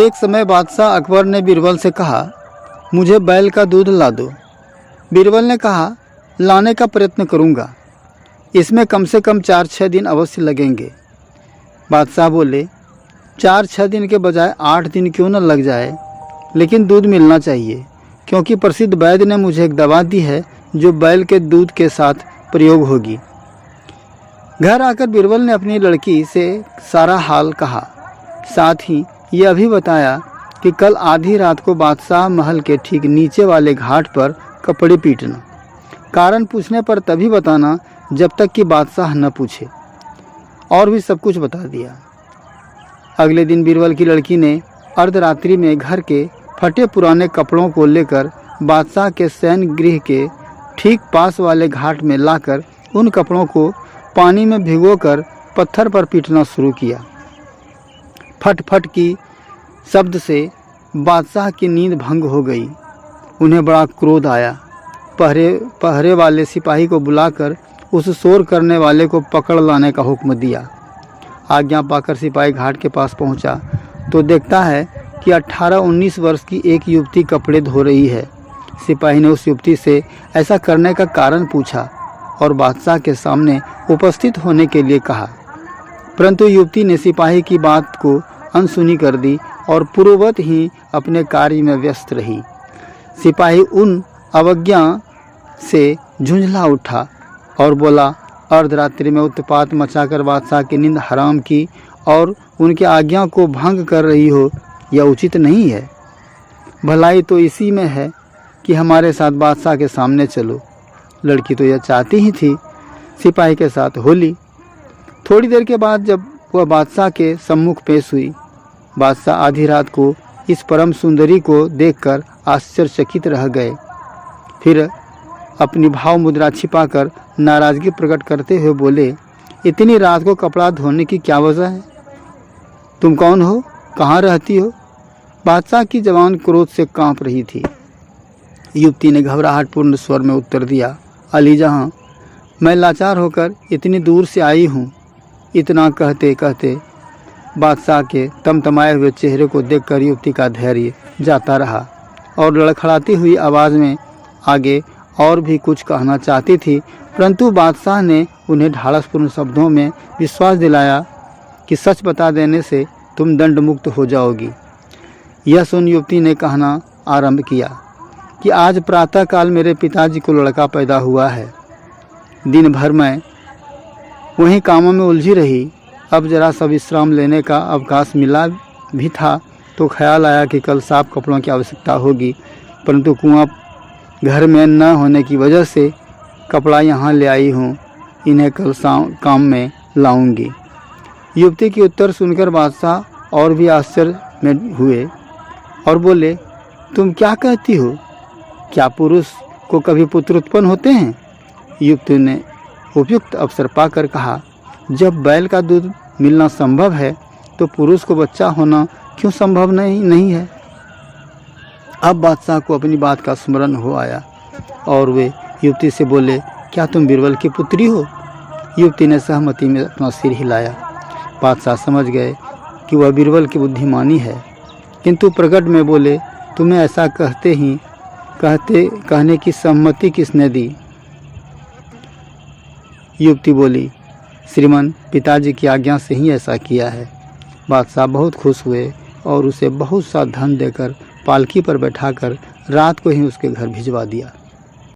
एक समय बादशाह अकबर ने बीरबल से कहा, मुझे बैल का दूध ला दो। बीरबल ने कहा, लाने का प्रयत्न करूँगा, इसमें कम से कम 4-6 दिन अवश्य लगेंगे। बादशाह बोले, 4-6 दिन के बजाय 8 दिन क्यों न लग जाए, लेकिन दूध मिलना चाहिए, क्योंकि प्रसिद्ध वैद्य ने मुझे एक दवा दी है जो बैल के दूध के साथ प्रयोग होगी। घर आकर बीरबल ने अपनी लड़की से सारा हाल कहा, साथ ही यह भी बताया कि कल आधी रात को बादशाह महल के ठीक नीचे वाले घाट पर कपड़े पीटना, कारण पूछने पर तभी बताना जब तक कि बादशाह न पूछे, और भी सब कुछ बता दिया। अगले दिन बीरबल की लड़की ने अर्धरात्रि में घर के फटे पुराने कपड़ों को लेकर बादशाह के शयन गृह के ठीक पास वाले घाट में लाकर उन कपड़ों को पानी में भिगोकर पत्थर पर पीटना शुरू किया। फट फट की शब्द से बादशाह की नींद भंग हो गई। उन्हें बड़ा क्रोध आया। पहरे वाले सिपाही को बुलाकर उस शोर करने वाले को पकड़ लाने का हुक्म दिया। आज्ञा पाकर सिपाही घाट के पास पहुंचा तो देखता है कि 18-19 वर्ष की एक युवती कपड़े धो रही है। सिपाही ने उस युवती से ऐसा करने का कारण पूछा और बादशाह के सामने उपस्थित होने के लिए कहा, परंतु युवती ने सिपाही की बात को अनसुनी कर दी और पूर्ववत ही अपने कार्य में व्यस्त रही। सिपाही उन अवज्ञा से झुंझला उठा और बोला, अर्धरात्रि में उत्पात मचाकर बादशाह की नींद हराम की और उनकी आज्ञा को भंग कर रही हो, यह उचित नहीं है। भलाई तो इसी में है कि हमारे साथ बादशाह के सामने चलो। लड़की तो यह चाहती ही थी सिपाही के साथ होली। थोड़ी देर के बाद जब वह बादशाह के सम्मुख पेश हुई, बादशाह आधी रात को इस परम सुंदरी को देखकर आश्चर्यचकित रह गए। फिर अपनी भाव मुद्रा छिपाकर नाराजगी प्रकट करते हुए बोले, इतनी रात को कपड़ा धोने की क्या वजह है? तुम कौन हो? कहाँ रहती हो? बादशाह की जवान क्रोध से कांप रही थी। युवती ने घबराहटपूर्ण स्वर में उत्तर दिया, अली जहाँ, मैं लाचार होकर इतनी दूर से आई हूँ। इतना कहते कहते बादशाह के तमतमाए हुए चेहरे को देखकर युवती का धैर्य जाता रहा और लड़खड़ाती हुई आवाज़ में आगे और भी कुछ कहना चाहती थी, परंतु बादशाह ने उन्हें ढाढ़सपूर्ण शब्दों में विश्वास दिलाया कि सच बता देने से तुम दंड मुक्त हो जाओगी। यह सुन युवती ने कहना आरंभ किया कि आज प्रातःकाल मेरे पिताजी को लड़का पैदा हुआ है। दिन भर मैं वहीं कामों में उलझी रही। अब जरा सा विश्राम लेने का अवकाश मिला भी था तो ख्याल आया कि कल साफ कपड़ों की आवश्यकता होगी, परंतु कुआं घर में न होने की वजह से कपड़ा यहाँ ले आई हूँ। इन्हें कल काम में लाऊंगी। युवती की उत्तर सुनकर बादशाह और भी आश्चर्य में हुए और बोले, तुम क्या कहती हो? क्या पुरुष को कभी पुत्र उत्पन्न होते हैं? युवती ने उपयुक्त अवसर पाकर कहा, जब बैल का दूध मिलना संभव है तो पुरुष को बच्चा होना क्यों संभव नहीं है? अब बादशाह को अपनी बात का स्मरण हो आया और वे युवती से बोले, क्या तुम बीरबल की पुत्री हो? युवती ने सहमति में अपना सिर हिलाया। बादशाह समझ गए कि वह बीरबल की बुद्धिमानी है, किंतु प्रकट में बोले, तुम्हें ऐसा कहने की सम्मति किसने दी? युवती बोली, श्रीमान, पिताजी की आज्ञा से ही ऐसा किया है। बादशाह बहुत खुश हुए और उसे बहुत सा धन देकर पालकी पर बैठाकर रात को ही उसके घर भिजवा दिया।